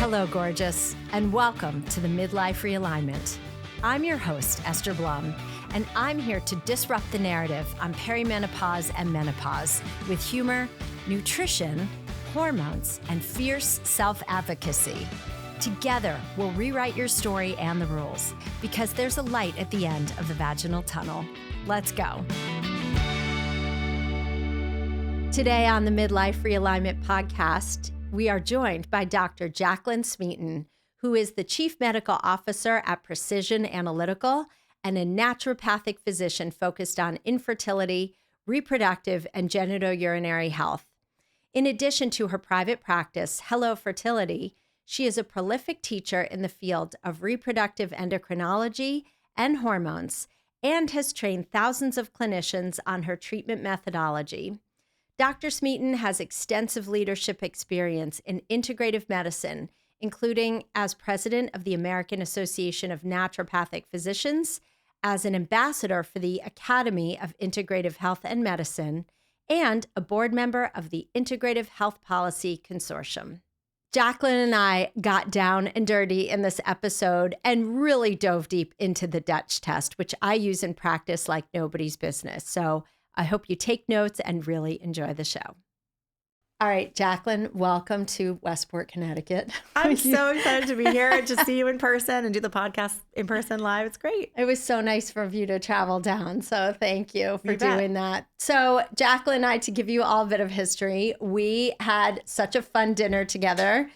Hello, gorgeous, and welcome to the Midlife Realignment. I'm your host, Esther Blum, and I'm here to disrupt the narrative on perimenopause and menopause with humor, nutrition, hormones, and fierce self-advocacy. Together, we'll rewrite your story and the rules because there's a light at the end of the vaginal tunnel. Let's go. Today on the Midlife Realignment podcast, we are joined by Dr. Jacqueline Smeaton, who is the Chief Medical Officer at Precision Analytical and a naturopathic physician focused on infertility, reproductive, and genitourinary health. In addition to her private practice, Hello Fertility, she is a prolific teacher in the field of reproductive endocrinology and hormones and has trained thousands of clinicians on her treatment methodology. Dr. Smeaton has extensive leadership experience in integrative medicine, including as president of the American Association of Naturopathic Physicians, as an ambassador for the Academy of Integrative Health and Medicine, and a board member of the Integrative Health Policy Consortium. Jacqueline and I got down and dirty in this episode and really dove deep into the Dutch test, which I use in practice like nobody's business. So I hope you take notes and really enjoy the show. All right, Jacqueline, welcome to Westport, Connecticut. I'm so excited to be here and to see you in person and do the podcast in person live. It's great. It was so nice for you to travel down. So thank you for doing that. So Jacqueline and I, to give you all a bit of history, we had such a fun dinner together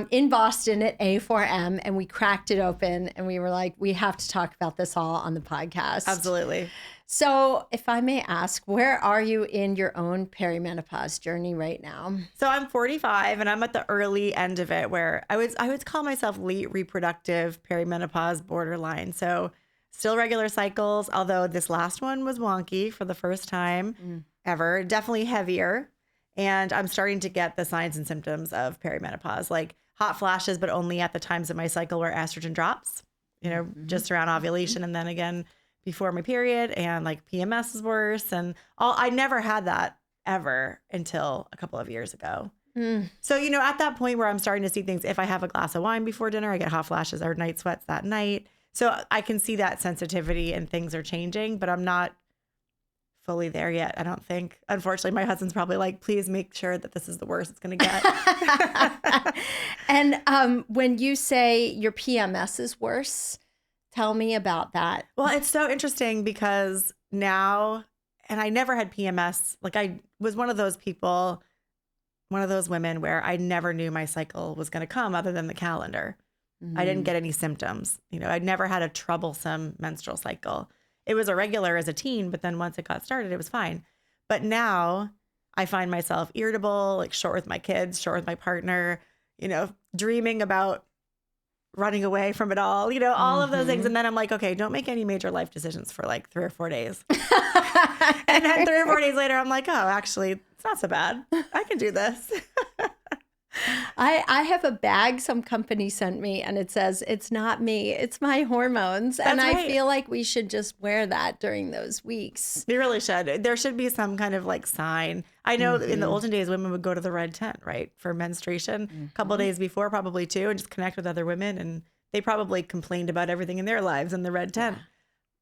in Boston at A4M, and we cracked it open and we were like, we have to talk about this all on the podcast. Absolutely. So if I may ask, where are you in your own perimenopause journey right now? So I'm 45 and I'm at the early end of it where I would call myself late reproductive perimenopause borderline. So still regular cycles, although this last one was wonky for the first time ever, definitely heavier. And I'm starting to get the signs and symptoms of perimenopause, like hot flashes, but only at the times of my cycle where estrogen drops, just around ovulation and then again before my period, and like PMS is worse. And I never had that ever until a couple of years ago. So, at that point where I'm starting to see things, if I have a glass of wine before dinner, I get hot flashes or night sweats that night. So I can see that sensitivity and things are changing, but I'm not fully there yet, I don't think. Unfortunately, my husband's probably like, please make sure that this is the worst it's going to get. And when you say your PMS is worse, tell me about that. Well, it's so interesting because now, and I never had PMS. Like I was one of those people, one of those women where I never knew my cycle was going to come other than the calendar. I didn't get any symptoms. I'd never had a troublesome menstrual cycle. It was irregular as a teen, but then once it got started, it was fine. But now I find myself irritable, like short with my kids, short with my partner, dreaming about running away from it all, all of those things. And then I'm like, okay, don't make any major life decisions for like 3 or 4 days. And then 3 or 4 days later, I'm like, oh, actually, it's not so bad. I can do this. I have a bag some company sent me and it says, it's not me, it's my hormones. That's and I right. feel like we should just wear that during those weeks. You really should. There should be some kind of like sign. I know in the olden days, women would go to the red tent, right? For menstruation, a couple of days before, probably too, and just connect with other women. And they probably complained about everything in their lives in the red tent. Yeah.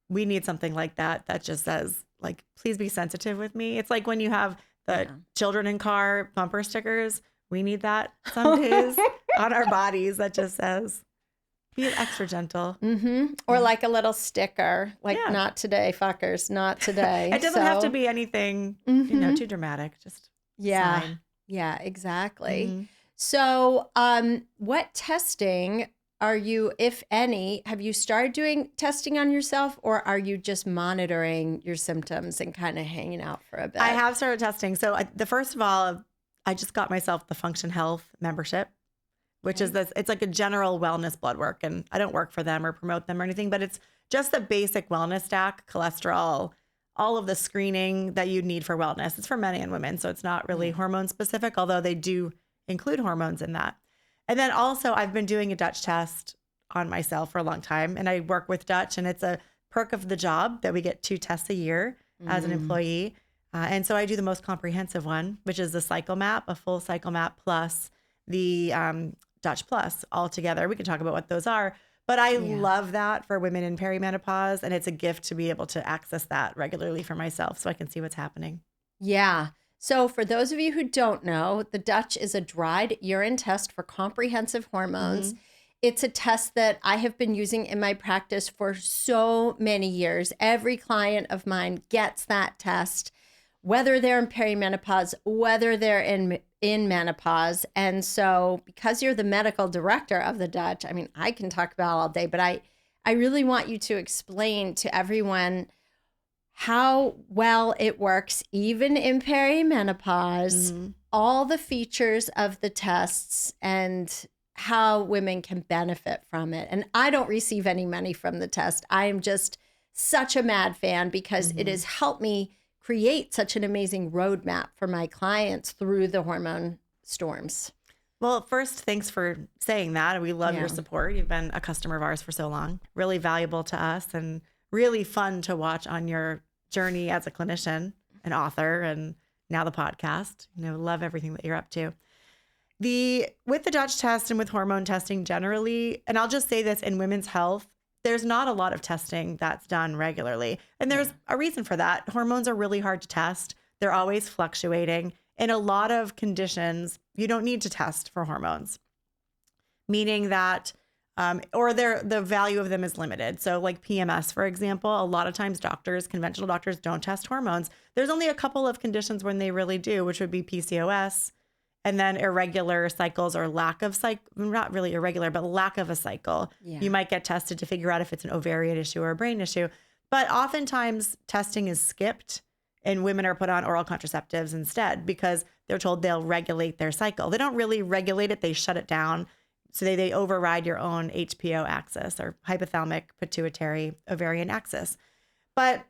We need something like that just says like, please be sensitive with me. It's like when you have the children in car bumper stickers. We need that some days on our bodies that just says, be extra gentle. Or like a little sticker, like not today, fuckers, not today. It doesn't have to be anything, too dramatic. Just sign. Yeah, exactly. So what testing are you, if any, have you started doing testing on yourself, or are you just monitoring your symptoms and kind of hanging out for a bit? I have started testing. So first of all, I just got myself the Function Health membership, which is this, it's like a general wellness blood work. And I don't work for them or promote them or anything, but it's just the basic wellness stack, cholesterol, all of the screening that you need for wellness. It's for men and women. So it's not really hormone specific, although they do include hormones in that. And then also I've been doing a Dutch test on myself for a long time. And I work with Dutch, and it's a perk of the job that we get 2 tests a year as an employee. And so I do the most comprehensive one, which is the cycle map, a full cycle map plus the Dutch Plus altogether. We can talk about what those are. But I love that for women in perimenopause. And it's a gift to be able to access that regularly for myself so I can see what's happening. Yeah. So for those of you who don't know, the Dutch is a dried urine test for comprehensive hormones. It's a test that I have been using in my practice for so many years. Every client of mine gets that test, whether they're in perimenopause, whether they're in menopause. And so because you're the medical director of the Dutch, I mean, I can talk about it all day, but I really want you to explain to everyone how well it works, even in perimenopause, all the features of the tests and how women can benefit from it. And I don't receive any money from the test. I am just such a mad fan because it has helped me create such an amazing roadmap for my clients through the hormone storms. Well, first, thanks for saying that. We love your support. You've been a customer of ours for so long. Really valuable to us and really fun to watch on your journey as a clinician, an author, and now the podcast. Love everything that you're up to. With the Dutch test and with hormone testing generally, and I'll just say this in women's health, there's not a lot of testing that's done regularly. And there's a reason for that. Hormones are really hard to test. They're always fluctuating. In a lot of conditions, you don't need to test for hormones, meaning that or the value of them is limited. So like PMS, for example, a lot of times conventional doctors don't test hormones. There's only a couple of conditions when they really do, which would be PCOS and then irregular cycles or lack of cycle, not really irregular, but lack of a cycle. Yeah. You might get tested to figure out if it's an ovarian issue or a brain issue. But oftentimes testing is skipped and women are put on oral contraceptives instead because they're told they'll regulate their cycle. They don't really regulate it. They shut it down. So they override your own HPO axis or hypothalamic pituitary ovarian axis. But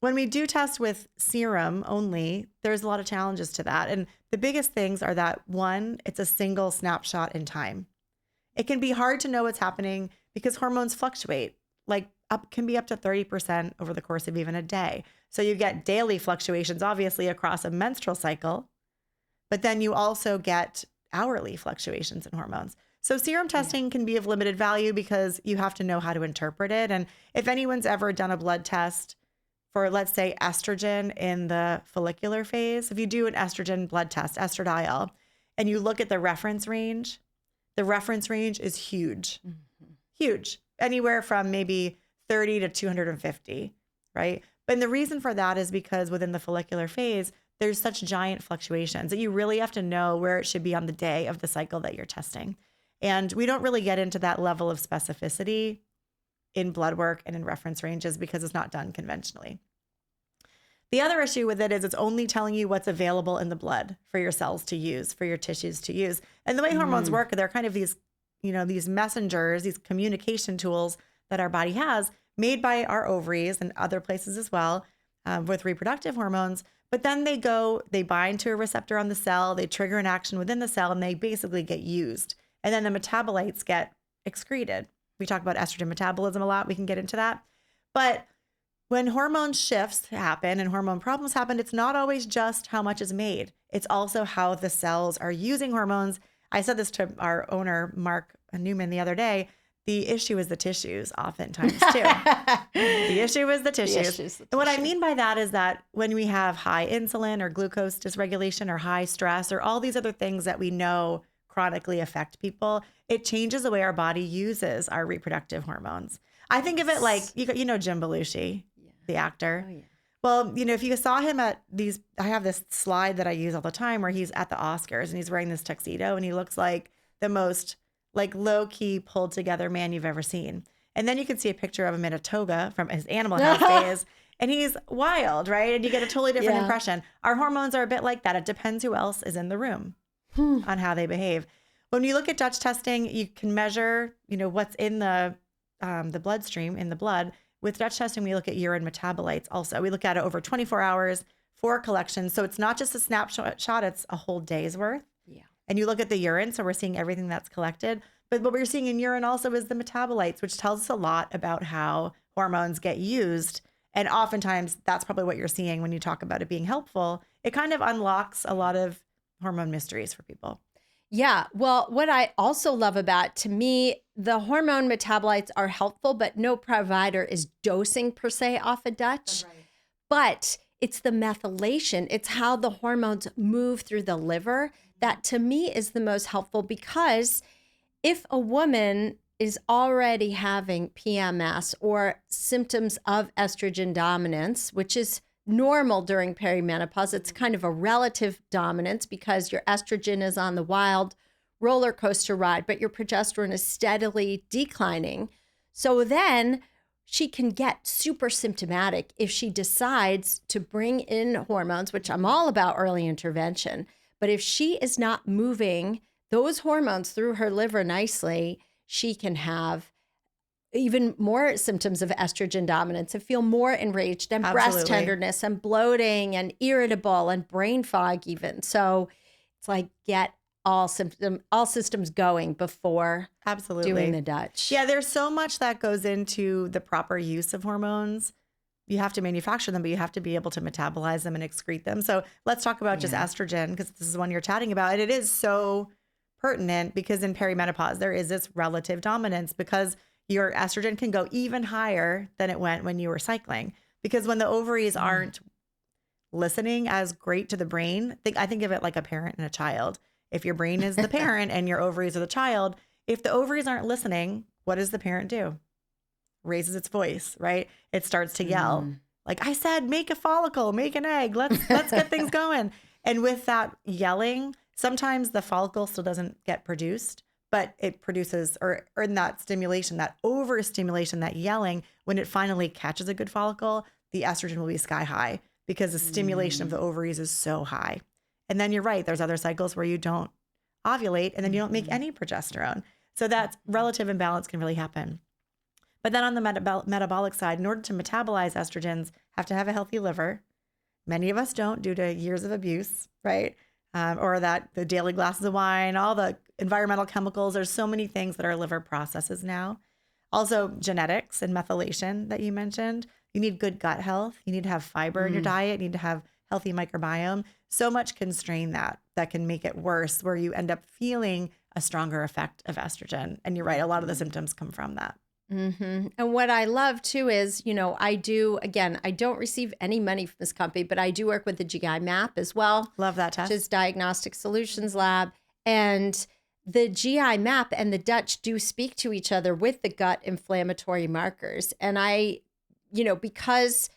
when we do test with serum only, there's a lot of challenges to that. And the biggest things are that one, it's a single snapshot in time. It can be hard to know what's happening because hormones fluctuate, can be up to 30% over the course of even a day. So you get daily fluctuations, obviously, across a menstrual cycle, but then you also get hourly fluctuations in hormones. So serum testing can be of limited value because you have to know how to interpret it. And if anyone's ever done a blood test for, let's say, estrogen in the follicular phase, if you do an estrogen blood test, estradiol, and you look at the reference range is huge, huge, anywhere from maybe 30 to 250, right? But the reason for that is because within the follicular phase, there's such giant fluctuations that you really have to know where it should be on the day of the cycle that you're testing. And we don't really get into that level of specificity in blood work and in reference ranges because it's not done conventionally. The other issue with it is it's only telling you what's available in the blood for your cells to use, for your tissues to use. And the way hormones work, they're kind of these messengers, these communication tools that our body has made by our ovaries and other places as well with reproductive hormones. But then they bind to a receptor on the cell, they trigger an action within the cell, and they basically get used. And then the metabolites get excreted. We talk about estrogen metabolism a lot. We can get into that. But when hormone shifts happen and hormone problems happen, it's not always just how much is made. It's also how the cells are using hormones. I said this to our owner, Mark Newman, the other day. The issue is the tissues oftentimes too. The issue is the tissues. And what I mean by that is that when we have high insulin or glucose dysregulation or high stress or all these other things that we know chronically affect people, it changes the way our body uses our reproductive hormones. I think of it like, Jim Belushi, the actor. Oh, yeah. Well, if you saw him at I have this slide that I use all the time where he's at the Oscars and he's wearing this tuxedo and he looks like the most low-key pulled together man you've ever seen. And then you can see a picture of him in a toga from his Animal House days and he's wild, right? And you get a totally different impression. Our hormones are a bit like that. It depends who else is in the room on how they behave. When you look at Dutch testing, you can measure, what's in the bloodstream, in the blood. With Dutch testing, we look at urine metabolites also. We look at it over 24 hours for collection. So it's not just a snapshot, it's a whole day's worth. Yeah. And you look at the urine, so we're seeing everything that's collected. But what we're seeing in urine also is the metabolites, which tells us a lot about how hormones get used. And oftentimes, that's probably what you're seeing when you talk about it being helpful. It kind of unlocks a lot of hormone mysteries for people. Yeah. Well, what I also love about, to me, the hormone metabolites are helpful, but no provider is dosing per se off a Dutch. Right. But it's the methylation, it's how the hormones move through the liver that to me is the most helpful, because if a woman is already having PMS or symptoms of estrogen dominance, which is normal during perimenopause, it's kind of a relative dominance because your estrogen is on the wild roller coaster ride, but your progesterone is steadily declining. So then she can get super symptomatic if she decides to bring in hormones, which I'm all about early intervention. But if she is not moving those hormones through her liver nicely, she can have even more symptoms of estrogen dominance and feel more enraged and breast Absolutely. tenderness and bloating and irritable and brain fog even. So it's like get all systems going before Absolutely. doing the Dutch. Yeah, there's so much that goes into the proper use of hormones. You have to manufacture them, but you have to be able to metabolize them and excrete them. So let's talk about just estrogen, because this is the one you're chatting about. And it is so pertinent because in perimenopause, there is this relative dominance because your estrogen can go even higher than it went when you were cycling. Because when the ovaries aren't listening as great to the brain, I think of it like a parent and a child. If your brain is the parent and your ovaries are the child, if the ovaries aren't listening, what does the parent do? Raises its voice, right? It starts to yell. Like I said, make a follicle, make an egg. Let's get things going. And with that yelling, sometimes the follicle still doesn't get produced, but it produces, or in that stimulation, that overstimulation, that yelling, when it finally catches a good follicle, the estrogen will be sky high because the stimulation of the ovaries is so high. And then you're right, there's other cycles where you don't ovulate and then you don't make any progesterone. So that relative imbalance can really happen. But then on the metabolic side, in order to metabolize estrogens, have to have a healthy liver. Many of us don't due to years of abuse, right? Or that the daily glasses of wine, all the environmental chemicals. There's so many things that our liver processes now. Also genetics and methylation that you mentioned. You need good gut health. You need to have fiber in your diet. You need to have healthy microbiome. So much can strain that can make it worse, where you end up feeling a stronger effect of estrogen. And you're right, a lot of the symptoms come from that. Mm-hmm. And what I love too is, I don't receive any money from this company, but I do work with the GI map as well. Love that test. Which is Diagnostic Solutions Lab. And the GI map and the Dutch do speak to each other with the gut inflammatory markers. And because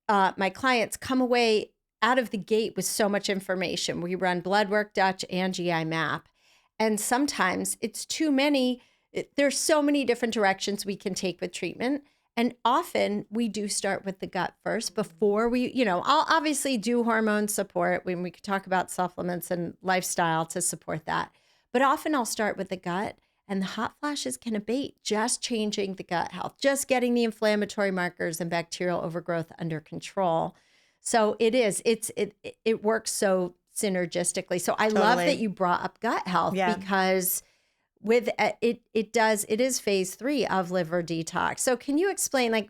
my clients come away out of the gate with so much information, we run blood work, Dutch, and GI map. And sometimes it's too many. There's so many different directions we can take with treatment. And often we do start with the gut first before I'll obviously do hormone support when we could talk about supplements and lifestyle to support that. But often I'll start with the gut, and the hot flashes can abate just changing the gut health, just getting the inflammatory markers and bacterial overgrowth under control. So it works so synergistically. So I love that you brought up gut health because with it is phase 3 of liver detox. So can you explain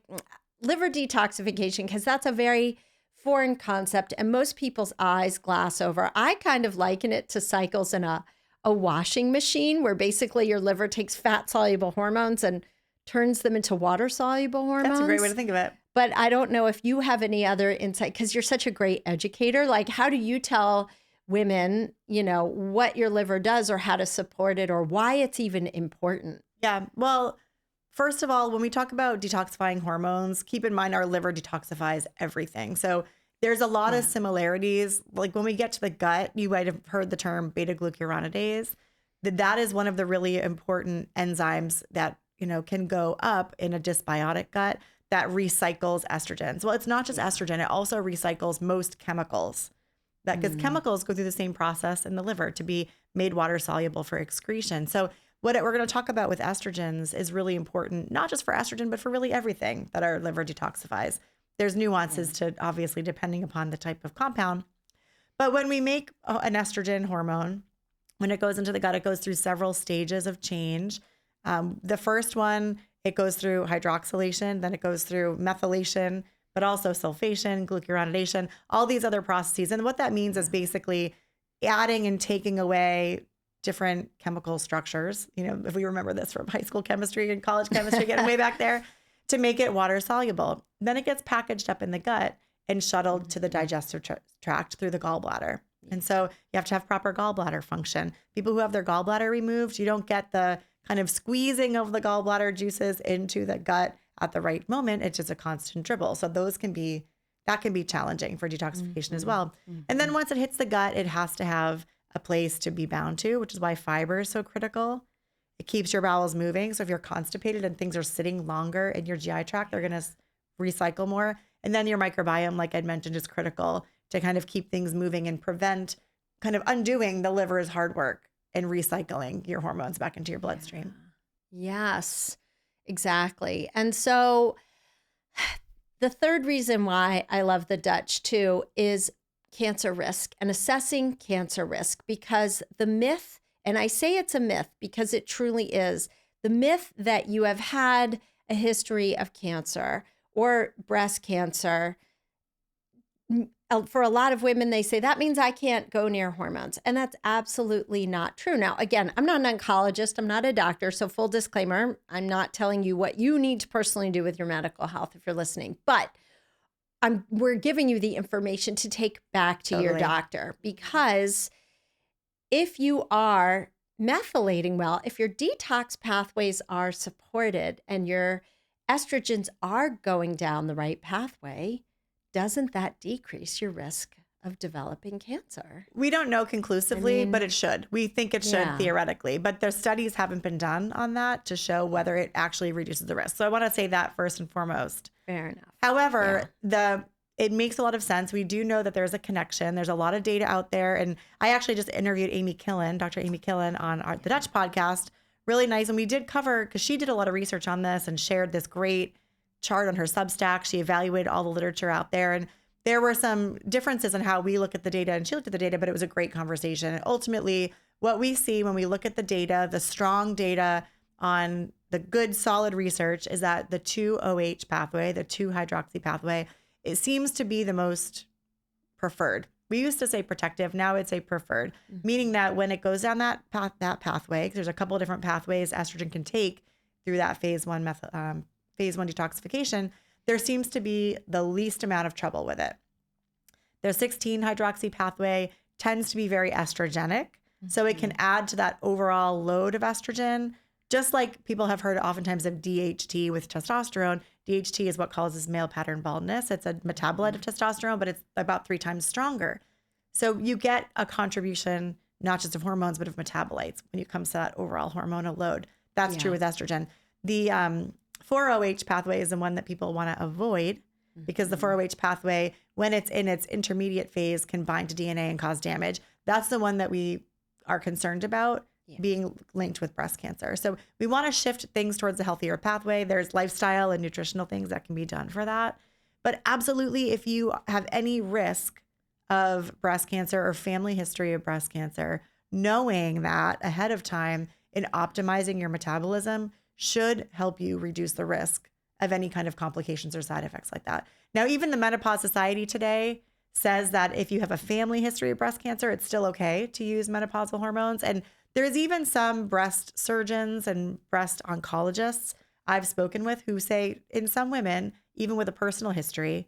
liver detoxification? Because that's a very foreign concept and most people's eyes glass over. I kind of liken it to cycles in a washing machine where basically your liver takes fat soluble hormones and turns them into water soluble hormones. That's a great way to think of it. But I don't know if you have any other insight, because you're such a great educator. Like, how do you tell women, what your liver does or how to support it or why it's even important? Yeah. Well, first of all, when we talk about detoxifying hormones, keep in mind our liver detoxifies everything. So there's a lot of similarities. Like when we get to the gut, you might have heard the term beta-glucuronidase. That is one of the really important enzymes that, can go up in a dysbiotic gut that recycles estrogens. Well, it's not just estrogen. It also recycles most chemicals. Because chemicals go through the same process in the liver to be made water soluble for excretion. So what we're going to talk about with estrogens is really important, not just for estrogen, but for really everything that our liver detoxifies. There's nuances to obviously depending upon the type of compound. But when we make an estrogen hormone, when it goes into the gut, it goes through several stages of change. The first one, it goes through hydroxylation, then it goes through methylation, but also sulfation, glucuronidation, all these other processes. And what that means is basically adding and taking away different chemical structures, if we remember this from high school chemistry and college chemistry, getting way back there, to make it water soluble. Then it gets packaged up in the gut and shuttled to the digestive tract through the gallbladder. And so you have to have proper gallbladder function. People who have their gallbladder removed, you don't get the kind of squeezing of the gallbladder juices into the gut at the right moment. It's just a constant dribble. So that can be challenging for detoxification as well. And then once it hits the gut, it has to have a place to be bound to, which is why fiber is so critical. It keeps your bowels moving. So if you're constipated and things are sitting longer in your GI tract, they're going to recycle more. And then your microbiome, like I'd mentioned, is critical to kind of keep things moving and prevent kind of undoing the liver's hard work and recycling your hormones back into your bloodstream. Yes, exactly. And so the third reason why I love the Dutch too is cancer risk and assessing cancer risk, because the myth, and I say it's a myth because it truly is, the myth that you have had a history of cancer or breast cancer. For a lot of women, they say that means I can't go near hormones. And that's absolutely not true. Now, again, I'm not an oncologist. I'm not a doctor. So full disclaimer, I'm not telling you what you need to personally do with your medical health if you're listening. But we're giving you the information to take back to your doctor, because if you are methylating well, if your detox pathways are supported and your estrogens are going down the right pathway, doesn't that decrease your risk of developing cancer? We don't know conclusively, but it should. We think it should theoretically, but their studies haven't been done on that to show whether it actually reduces the risk. So I want to say that first and foremost. Fair enough. However, it makes a lot of sense. We do know that there's a connection. There's a lot of data out there. And I actually just interviewed Dr. Amy Killen on the Dutch podcast. Really nice. And we did cover, because she did a lot of research on this and shared this great chart on her Substack. She evaluated all the literature out there. And there were some differences in how we look at the data and she looked at the data, but it was a great conversation. And ultimately, what we see when we look at the data, the strong data on the good, solid research, is that the 2-OH pathway, the 2-hydroxy pathway, it seems to be the most preferred. We used to say protective. Now it's a preferred, meaning that when it goes down that pathway, 'cause there's a couple of different pathways estrogen can take through that phase one detoxification, there seems to be the least amount of trouble with it. The 16-hydroxy pathway tends to be very estrogenic, so it can add to that overall load of estrogen. Just like people have heard oftentimes of DHT with testosterone, DHT is what causes male pattern baldness. It's a metabolite of testosterone, but it's about 3 times stronger. So you get a contribution, not just of hormones, but of metabolites when it comes to that overall hormonal load. That's true with estrogen. The 4-OH pathway is the one that people want to avoid, because the 4-OH pathway, when it's in its intermediate phase, can bind to DNA and cause damage. That's the one that we are concerned about being linked with breast cancer. So we want to shift things towards a healthier pathway. There's lifestyle and nutritional things that can be done for that. But absolutely, if you have any risk of breast cancer or family history of breast cancer, knowing that ahead of time and optimizing your metabolism should help you reduce the risk of any kind of complications or side effects like that. Now, even the Menopause Society today says that if you have a family history of breast cancer, it's still okay to use menopausal hormones. And there's even some breast surgeons and breast oncologists I've spoken with who say in some women, even with a personal history,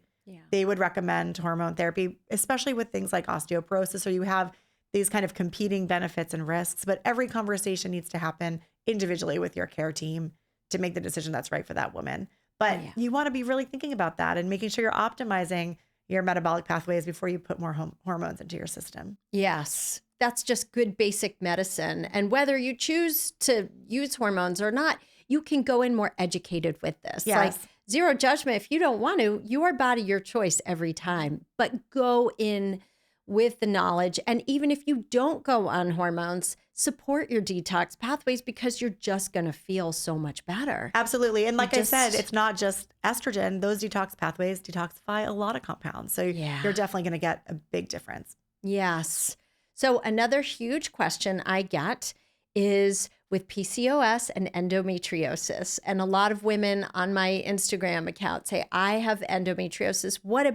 they would recommend hormone therapy, especially with things like osteoporosis. So you have these kind of competing benefits and risks, but every conversation needs to happen individually with your care team to make the decision that's right for that woman. But you want to be really thinking about that and making sure you're optimizing your metabolic pathways before you put more hormones into your system. Yes. That's just good basic medicine. And whether you choose to use hormones or not, you can go in more educated with this. Yes. Like zero judgment. If you don't want to, your body, your choice every time. But go in with the knowledge. And even if you don't go on hormones, support your detox pathways, because you're just going to feel so much better. Absolutely. And like I said, it's not just estrogen. Those detox pathways detoxify a lot of compounds. So you're definitely going to get a big difference. Yes. So another huge question I get is with PCOS and endometriosis. And a lot of women on my Instagram account say, I have endometriosis. What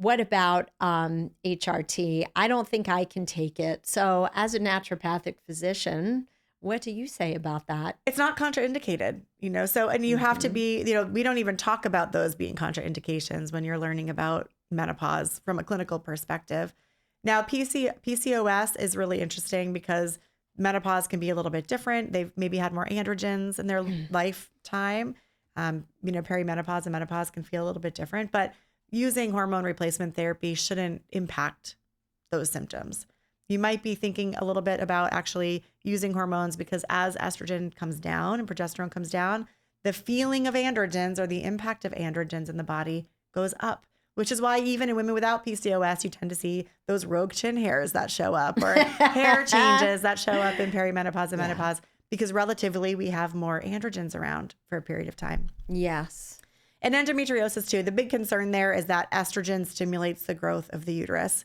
what about HRT? I don't think I can take it. So as a naturopathic physician, what do you say about that? It's not contraindicated, so, and you have to be, we don't even talk about those being contraindications when you're learning about menopause from a clinical perspective. Now, PCOS is really interesting because menopause can be a little bit different. They've maybe had more androgens in their lifetime. Perimenopause and menopause can feel a little bit different, but using hormone replacement therapy shouldn't impact those symptoms. You might be thinking a little bit about actually using hormones because as estrogen comes down and progesterone comes down, the feeling of androgens or the impact of androgens in the body goes up, which is why even in women without PCOS, you tend to see those rogue chin hairs that show up or hair changes that show up in perimenopause and menopause because relatively we have more androgens around for a period of time. Yes. And endometriosis too, the big concern there is that estrogen stimulates the growth of the uterus.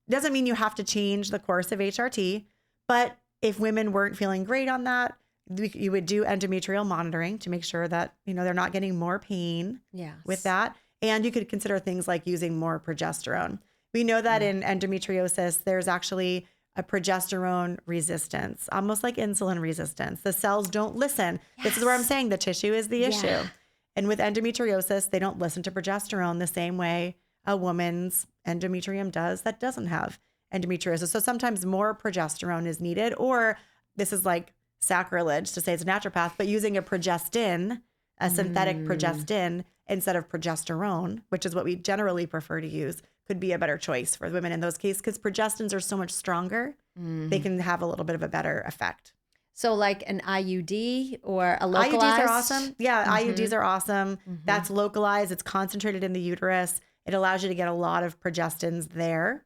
Doesn't mean you have to change the course of HRT, but if women weren't feeling great on that, you would do endometrial monitoring to make sure that, they're not getting more pain with that. And you could consider things like using more progesterone. We know that in endometriosis, there's actually a progesterone resistance, almost like insulin resistance. The cells don't listen. Yes. This is where I'm saying the tissue is the issue. And with endometriosis, they don't listen to progesterone the same way a woman's endometrium does that doesn't have endometriosis. So sometimes more progesterone is needed, or this is like sacrilege to say it's a naturopath, but using a progestin, a synthetic progestin instead of progesterone, which is what we generally prefer to use, could be a better choice for women in those cases because progestins are so much stronger. They can have a little bit of a better effect. So like an IUD or a localized? IUDs are awesome. Yeah, IUDs are awesome. That's localized. It's concentrated in the uterus. It allows you to get a lot of progestins there.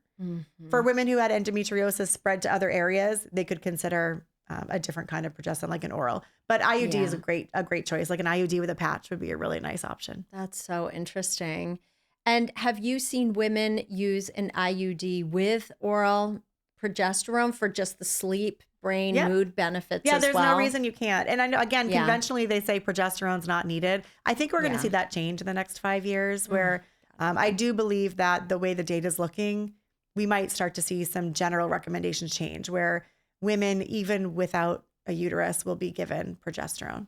For women who had endometriosis spread to other areas, they could consider a different kind of progestin, like an oral. But IUD is a great choice. Like an IUD with a patch would be a really nice option. That's so interesting. And have you seen women use an IUD with oral progesterone for just the sleep, brain, mood benefits as well? Yeah, there's no reason you can't. And I know, again, conventionally they say progesterone's not needed. I think we're going to see that change in the next 5 years where I do believe that the way the data is looking, we might start to see some general recommendations change where women, even without a uterus, will be given progesterone.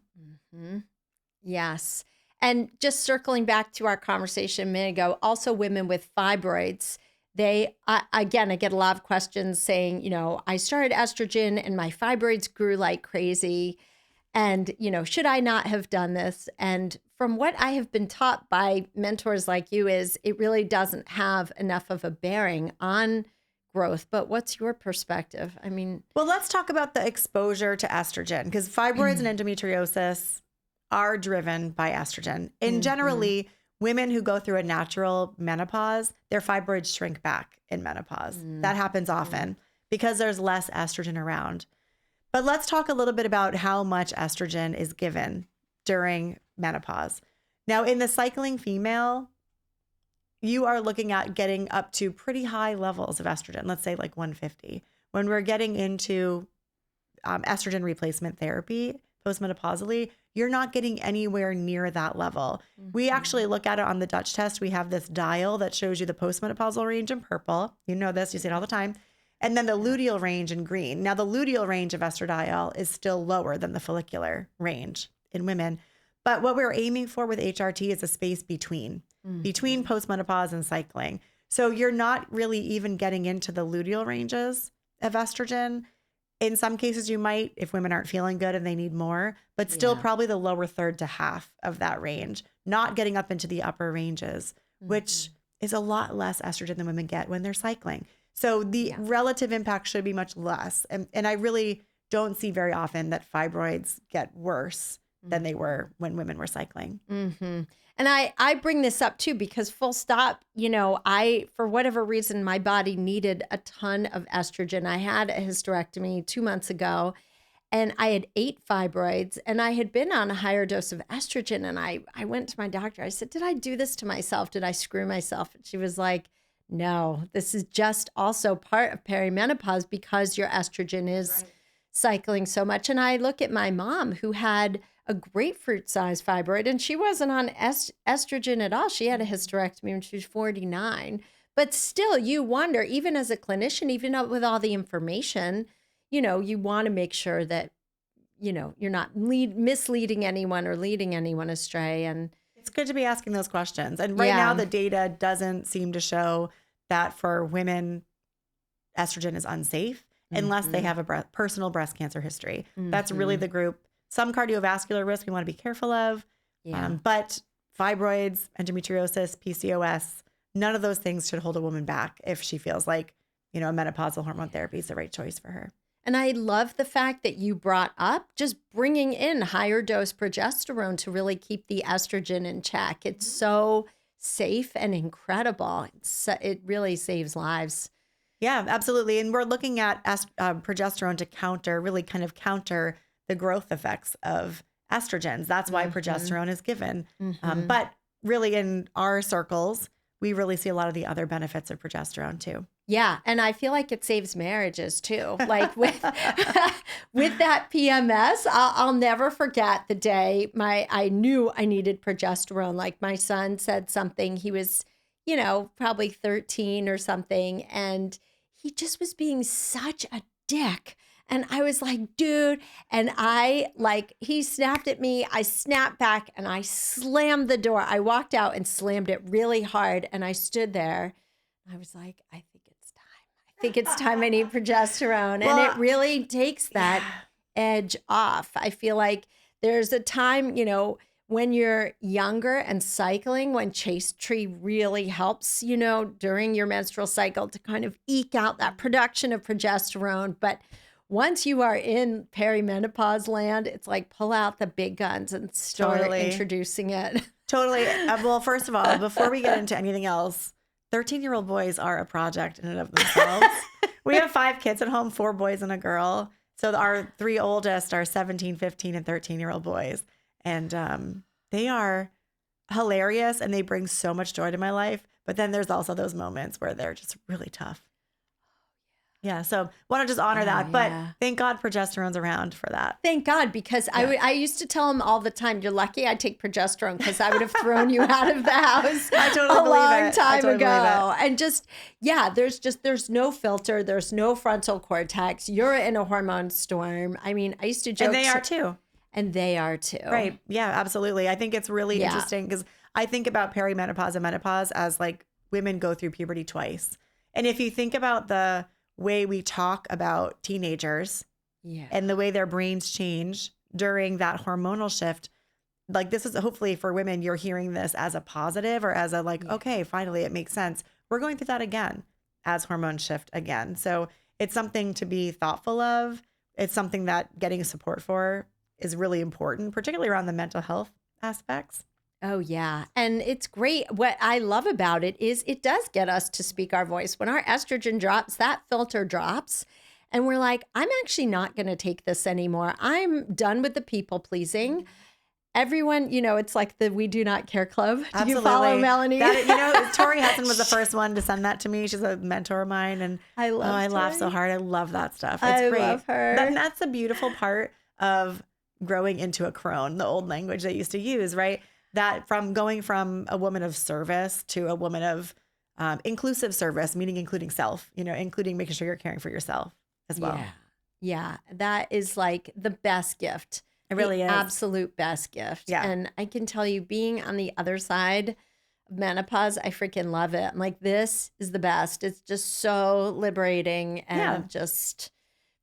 Yes. And just circling back to our conversation a minute ago, also women with fibroids, again, I get a lot of questions saying, I started estrogen and my fibroids grew like crazy. And, should I not have done this? And from what I have been taught by mentors like you is it really doesn't have enough of a bearing on growth. But what's your perspective? I mean, well, let's talk about the exposure to estrogen because fibroids and endometriosis are driven by estrogen. And generally, women who go through a natural menopause, their fibroids shrink back in menopause. That happens often because there's less estrogen around. But let's talk a little bit about how much estrogen is given during menopause. Now, in the cycling female, you are looking at getting up to pretty high levels of estrogen, let's say like 150. When we're getting into estrogen replacement therapy, postmenopausally, you're not getting anywhere near that level. We actually look at it on the Dutch test. We have this dial that shows you the postmenopausal range in purple. You know this, you see it all the time. And then the luteal range in green. Now, the luteal range of estradiol is still lower than the follicular range in women. But what we're aiming for with HRT is a space between postmenopause and cycling. So you're not really even getting into the luteal ranges of estrogen. In some cases, you might, if women aren't feeling good and they need more, but still probably the lower third to half of that range, not getting up into the upper ranges, which is a lot less estrogen than women get when they're cycling. So the relative impact should be much less. And I really don't see very often that fibroids get worse than they were when women were cycling. And I bring this up too, because full stop, for whatever reason, my body needed a ton of estrogen. I had a hysterectomy 2 months ago and I had 8 fibroids and I had been on a higher dose of estrogen. And I went to my doctor. I said, did I do this to myself? Did I screw myself? And she was like, no, this is just also part of perimenopause because your estrogen is cycling so much. And I look at my mom who had a grapefruit-sized fibroid, and she wasn't on estrogen at all. She had a hysterectomy when she was 49. But still, you wonder, even as a clinician, even with all the information, you want to make sure that, you're not misleading anyone or leading anyone astray. And it's good to be asking those questions. And right now, the data doesn't seem to show that for women, estrogen is unsafe unless they have a personal breast cancer history. That's really the group. Some cardiovascular risk we want to be careful of. But fibroids, endometriosis, PCOS, none of those things should hold a woman back if she feels like, a menopausal hormone therapy is the right choice for her. And I love the fact that you brought up just bringing in higher dose progesterone to really keep the estrogen in check. It's so safe and incredible. It really saves lives. Yeah, absolutely. And we're looking at progesterone to counter the growth effects of estrogens. That's why progesterone is given. But really in our circles, we really see a lot of the other benefits of progesterone too. Yeah. And I feel like it saves marriages too. Like with that PMS, I'll never forget the day I knew I needed progesterone. Like my son said something, he was, probably 13 or something. And he just was being such a dick. And I was like, dude, and he snapped at me. I snapped back and I slammed the door. I walked out and slammed it really hard. And I stood there. I was like, I think it's time I need progesterone. And it really takes that edge off. I feel like there's a time, when you're younger and cycling, when chaste tree really helps, during your menstrual cycle to kind of eke out that production of progesterone. But once you are in perimenopause land, it's like pull out the big guns and start introducing it. Totally. Well, first of all, before we get into anything else, 13-year-old boys are a project in and of themselves. We have 5 kids at home, 4 boys and a girl. So our 3 oldest are 17, 15, and 13-year-old boys. And they are hilarious and they bring so much joy to my life. But then there's also those moments where they're just really tough. Yeah, so want to just honor that. But thank God progesterone's around for that. Thank God, because I used to tell him all the time, you're lucky I take progesterone because I would have thrown you out of the house a long time ago. And there's no filter. There's no frontal cortex. You're in a hormone storm. I mean, I used to joke. And they are too. And they are too. Right. Yeah, absolutely. I think it's really interesting because I think about perimenopause and menopause as like women go through puberty twice. And if you think about the way we talk about teenagers and the way their brains change during that hormonal shift, like this is hopefully for women, you're hearing this as a positive or as a okay, finally it makes sense. We're going through that again as hormones shift again. So it's something to be thoughtful of. It's something that getting support for is really important, particularly around the mental health aspects. Oh, yeah. And it's great. What I love about it is it does get us to speak our voice. When our estrogen drops, that filter drops. And we're like, I'm actually not going to take this anymore. I'm done with the people pleasing. Everyone, it's like the We Do Not Care Club. Do you follow Melanie? Tori Hudson was the first one to send that to me. She's a mentor of mine. And I laugh so hard. I love that stuff. It's great. I love her. And that's the beautiful part of growing into a crone, the old language they used to use, right? That going from a woman of service to a woman of inclusive service, meaning including self, including making sure you're caring for yourself as well. Yeah. That is like the best gift. It really is. Absolute best gift. Yeah. And I can tell you, being on the other side of menopause, I freaking love it. I'm like, this is the best. It's just so liberating and just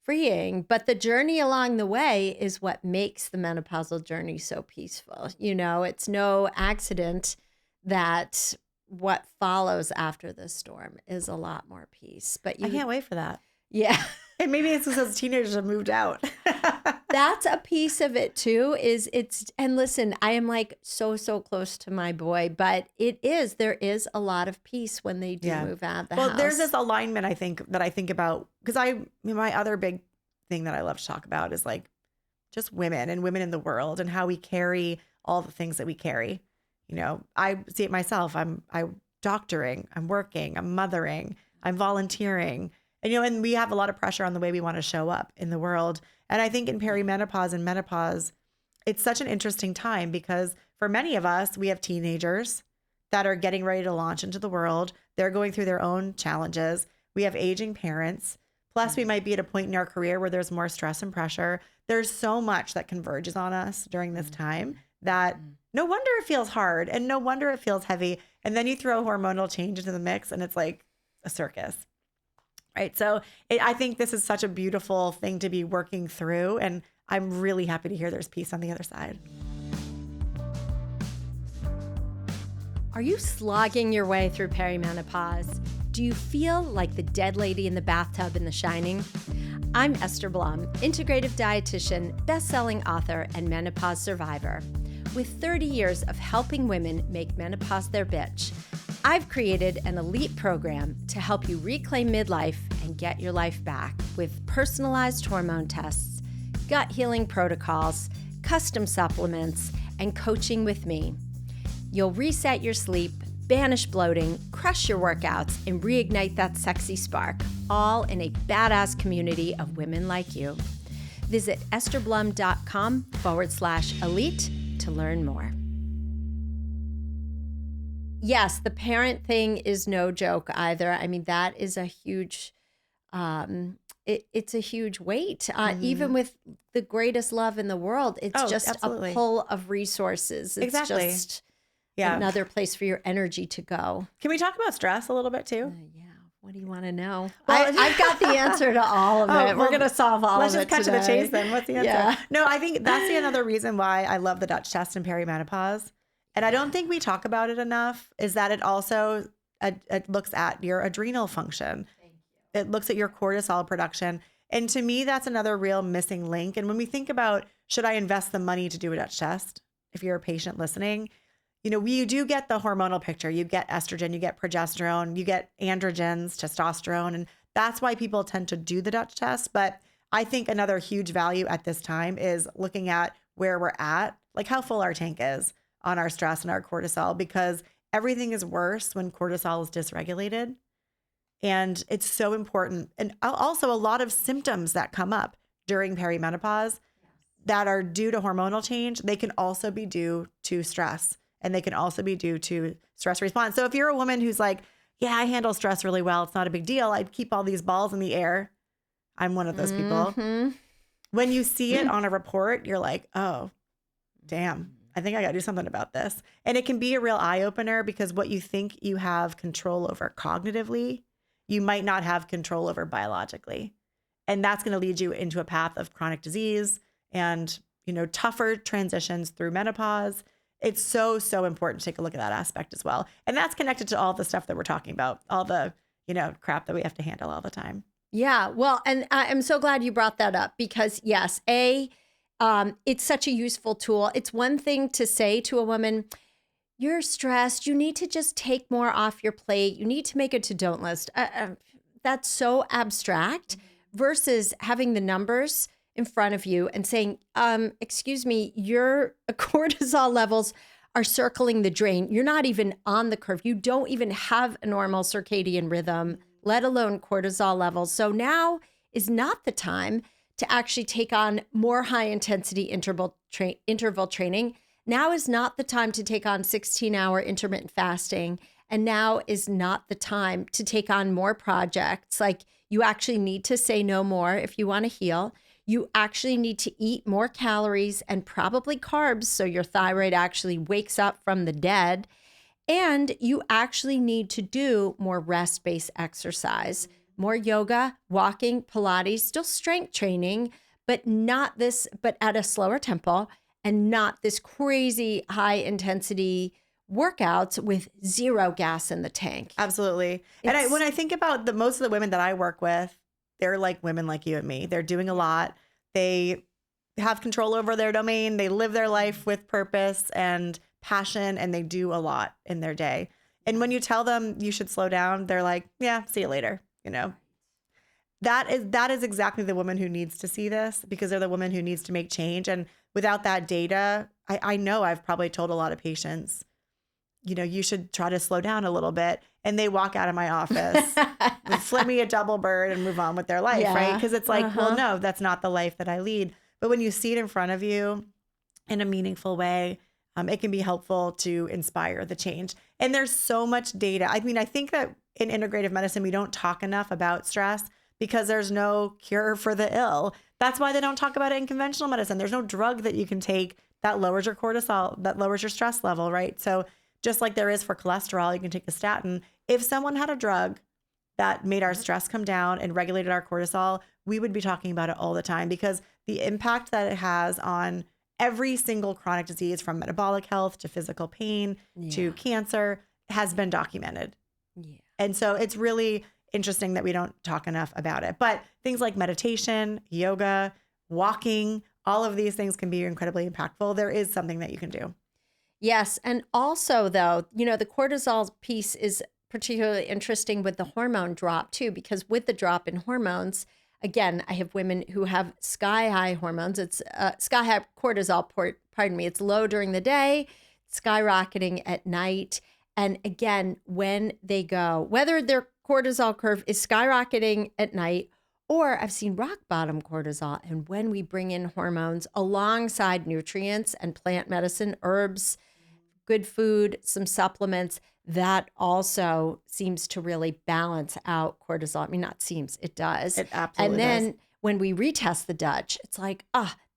freeing. But the journey along the way is what makes the menopausal journey so peaceful. It's no accident that what follows after the storm is a lot more peace. But I can't wait for that. Yeah. And maybe it's because teenagers have moved out. That's a piece of it too, and listen, I am like so close to my boy, but there is a lot of peace when they do move out of the house. Well, there's this alignment I think about, because my other big thing that I love to talk about is like just women and women in the world and how we carry all the things that we carry. I see it myself. I'm doctoring, I'm working, I'm mothering, I'm volunteering. And, and we have a lot of pressure on the way we want to show up in the world. And I think in perimenopause and menopause, it's such an interesting time because for many of us, we have teenagers that are getting ready to launch into the world. They're going through their own challenges. We have aging parents. Plus, we might be at a point in our career where there's more stress and pressure. There's so much that converges on us during this time that no wonder it feels hard and no wonder it feels heavy. And then you throw hormonal change into the mix and it's like a circus, right? So I think this is such a beautiful thing to be working through. And I'm really happy to hear there's peace on the other side. Are you slogging your way through perimenopause? Do you feel like the dead lady in the bathtub in The Shining? I'm Esther Blum, integrative dietitian, best-selling author, and menopause survivor. With 30 years of helping women make menopause their bitch, I've created an elite program to help you reclaim midlife and get your life back with personalized hormone tests, gut healing protocols, custom supplements, and coaching with me. You'll reset your sleep, banish bloating, crush your workouts, and reignite that sexy spark, all in a badass community of women like you. Visit estherblum.com/elite to learn more. Yes, the parent thing is no joke either. I mean, that is a huge, it's a huge weight. Even with the greatest love in the world, it's just absolutely. a pull of resources. It's Exactly. just another place for your energy to go. Can we talk about stress a little bit too? Yeah. What do you want to know? Well, I've got the answer to all of it. We're going to solve all of it Let's just cut to today. the chase then. What's the answer? Yeah. No, I think that's another reason why I love the Dutch test in perimenopause. And I don't think we talk about it enough, is that it also it looks at your adrenal function. It looks at your cortisol production. And to me, that's another real missing link. And when we think about, should I invest the money to do a Dutch test? If you're a patient listening, you know, you do get the hormonal picture. You get estrogen, you get progesterone, you get androgens, testosterone. And that's why people tend to do the Dutch test. But I think another huge value at this time is looking at where we're at, like how full our tank is on our stress and our cortisol, because everything is worse when cortisol is dysregulated. And it's so important. And also a lot of symptoms that come up during perimenopause that are due to hormonal change, they can also be due to stress. And they can also be due to stress response. So if you're a woman who's like, yeah, I handle stress really well, it's not a big deal, I keep all these balls in the air, I'm one of those people. When you see it on a report, you're like, oh, damn, I think I got to do something about this. And it can be a real eye opener, because what you think you have control over cognitively, you might not have control over biologically. And that's going to lead you into a path of chronic disease and, you know, tougher transitions through menopause. It's so, so important to take a look at that aspect as well. And that's connected to all the stuff that we're talking about, all the, you know, crap that we have to handle all the time. Yeah. Well, and I'm so glad you brought that up, because yes, it's such a useful tool. It's one thing to say to a woman, you're stressed, you need to just take more off your plate, you need to make a to-don't list. That's so abstract versus having the numbers in front of you and saying, excuse me, your cortisol levels are circling the drain. You're not even on the curve. You don't even have a normal circadian rhythm, let alone cortisol levels. So now is not the time to actually take on more high intensity interval training. Now is not the time to take on 16-hour intermittent fasting. And now is not the time to take on more projects. Like, you actually need to say no more if you want to heal. You actually need to eat more calories and probably carbs so your thyroid actually wakes up from the dead. And you actually need to do more rest-based exercise, more yoga, walking, Pilates, still strength training, but at a slower tempo, and not this crazy high intensity workouts with zero gas in the tank. Absolutely. And when I think about most of the women that I work with, they're like women like you and me. They're doing a lot. They have control over their domain. They live their life with purpose and passion, and they do a lot in their day. And when you tell them you should slow down, they're like, yeah, see you later. You know, that is exactly the woman who needs to see this, because they're the woman who needs to make change. And without that data, I know I've probably told a lot of patients, you know, you should try to slow down a little bit. and they walk out of my office, flip me a double bird and move on with their life, right? Because it's like, well, no, that's not the life that I lead. But when you see it in front of you in a meaningful way, it can be helpful to inspire the change. And there's so much data. I mean, I think that in integrative medicine, we don't talk enough about stress because there's no cure for the ill. That's why they don't talk about it in conventional medicine. There's no drug that you can take that lowers your cortisol, that lowers your stress level, right? So just like there is for cholesterol, you can take a statin. If someone had a drug that made our stress come down and regulated our cortisol, we would be talking about it all the time, because the impact that it has on every single chronic disease, from metabolic health to physical pain to cancer, has been documented. Yeah. And so it's really interesting that we don't talk enough about it. But things like meditation, yoga, walking, all of these things can be incredibly impactful. There is something that you can do. Yes. And also, though, the cortisol piece is particularly interesting with the hormone drop, too, because with the drop in hormones, again, I have women who have sky high hormones. It's sky high cortisol, pardon me. It's low during the day, skyrocketing at night. And again, when they go, whether their cortisol curve is skyrocketing at night, or I've seen rock bottom cortisol. And when we bring in hormones alongside nutrients and plant medicine, herbs, good food, some supplements, that also seems to really balance out cortisol. I mean, not seems, it does. It absolutely does. And then does. when we retest the Dutch, it's like,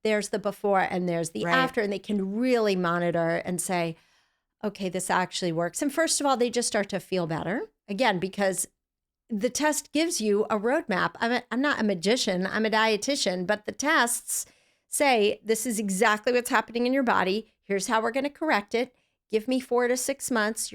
there's the before and there's the after. And they can really monitor and say, okay, this actually works. And first of all, they just start to feel better. Again, because the test gives you a roadmap. I'm not a magician, I'm a dietitian, but the tests say, this is exactly what's happening in your body. Here's how we're going to correct it. Give me 4 to 6 months.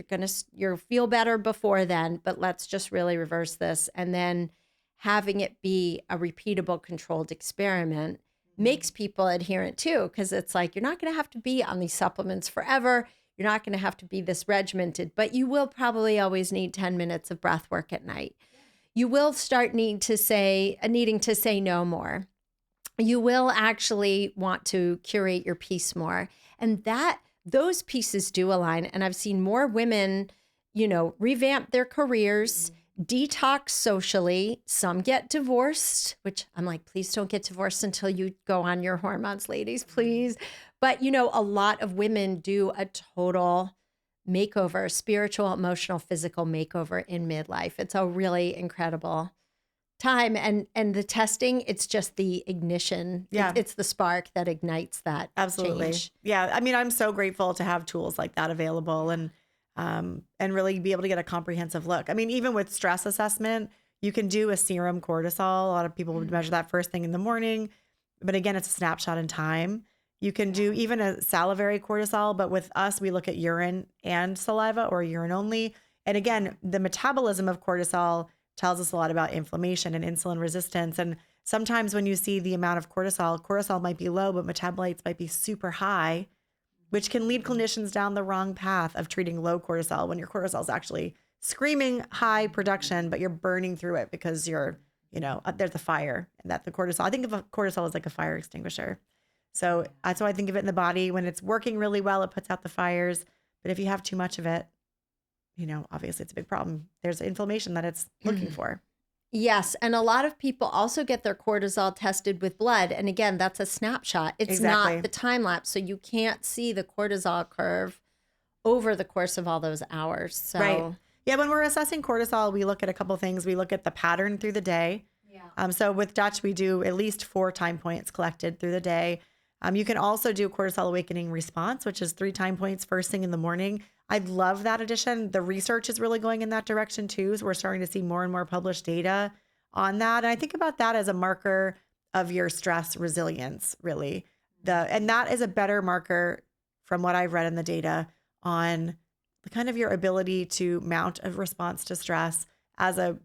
You'll feel better before then, but let's just really reverse this. And then having it be a repeatable, controlled experiment makes people adherent too, because it's like, you're not going to have to be on these supplements forever. You're not going to have to be this regimented, but you will probably always need 10 minutes of breath work at night. You will start needing to say no more. You will actually want to curate your peace more. And those pieces do align. And I've seen more women, revamp their careers, detox socially. Some get divorced, which I'm like, please don't get divorced until you go on your hormones, ladies, please. But, a lot of women do a total makeover, spiritual, emotional, physical makeover in midlife. It's a really incredible time. And the testing, it's just the ignition. Yeah. It's the spark that ignites that Absolutely. change. Yeah. I mean, I'm so grateful to have tools like that available and really be able to get a comprehensive look. I mean, even with stress assessment, you can do a serum cortisol. A lot of people would measure that first thing in the morning, but again, it's a snapshot in time. You can do even a salivary cortisol, but with us, we look at urine and saliva, or urine only. And again, the metabolism of cortisol tells us a lot about inflammation and insulin resistance. And sometimes when you see the amount of cortisol might be low, but metabolites might be super high, which can lead clinicians down the wrong path of treating low cortisol when your cortisol is actually screaming high production, but you're burning through it because there's a fire, and that the cortisol, I think of cortisol as like a fire extinguisher. So that's why I think of it in the body. When it's working really well, it puts out the fires. But if you have too much of it, obviously it's a big problem. There's inflammation that it's looking for. Yes. And a lot of people also get their cortisol tested with blood. And again, that's a snapshot. It's Exactly. not the time lapse. So you can't see the cortisol curve over the course of all those hours. So. Right. Yeah. When we're assessing cortisol, we look at a couple things. We look at the pattern through the day. Yeah. So with Dutch, we do at least 4 time points collected through the day. You can also do cortisol awakening response, which is 3 time points first thing in the morning. I love that addition. The research is really going in that direction too. So we're starting to see more and more published data on that. And I think about that as a marker of your stress resilience, really. And that is a better marker from what I've read in the data on the kind of your ability to mount a response to stress as a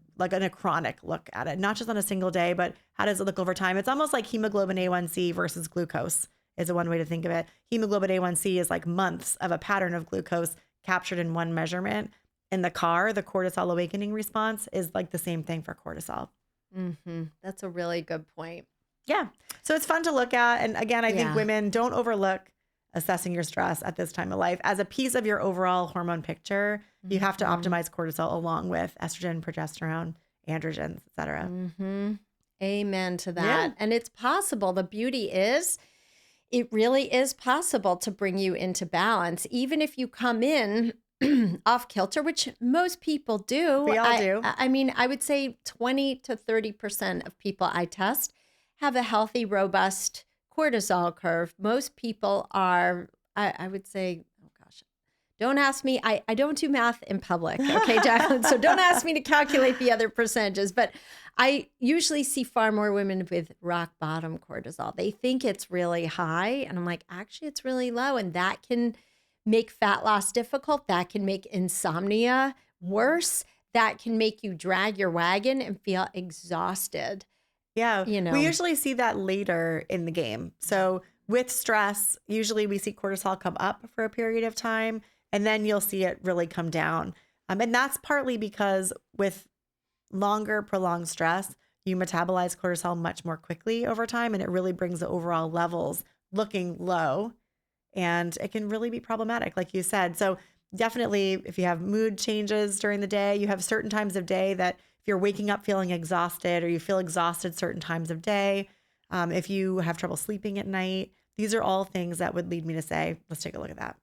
chronic look at it, not just on a single day, but how does it look over time? It's almost like hemoglobin A1C versus glucose is one way to think of it. Hemoglobin A1C is like months of a pattern of glucose captured in one measurement. In the cortisol awakening response is like the same thing for cortisol. Mm-hmm. That's a really good point. Yeah. So it's fun to look at. And again, I think women don't overlook assessing your stress at this time of life. As a piece of your overall hormone picture, you have to optimize cortisol along with estrogen, progesterone, androgens, et cetera. Amen to that. Yeah. And it's possible. The beauty is, it really is possible to bring you into balance, even if you come in off kilter, which most people do. We all do. I mean, I would say 20 to 30% of people I test have a healthy, robust cortisol curve. Most people are, I would say, oh gosh, don't ask me. I don't do math in public. Okay, Jacqueline. So don't ask me to calculate the other percentages, but I usually see far more women with rock bottom cortisol. They think it's really high. And I'm like, actually, it's really low. And that can make fat loss difficult. That can make insomnia worse. That can make you drag your wagon and feel exhausted. Yeah. You know. We usually see that later in the game. So with stress, usually we see cortisol come up for a period of time, and then you'll see it really come down. And that's partly because with longer prolonged stress, you metabolize cortisol much more quickly over time, and it really brings the overall levels looking low. And it can really be problematic, like you said. So definitely, if you have mood changes during the day, you have certain times of day that if you're waking up feeling exhausted, or you feel exhausted certain times of day, if you have trouble sleeping at night, these are all things that would lead me to say, let's take a look at that.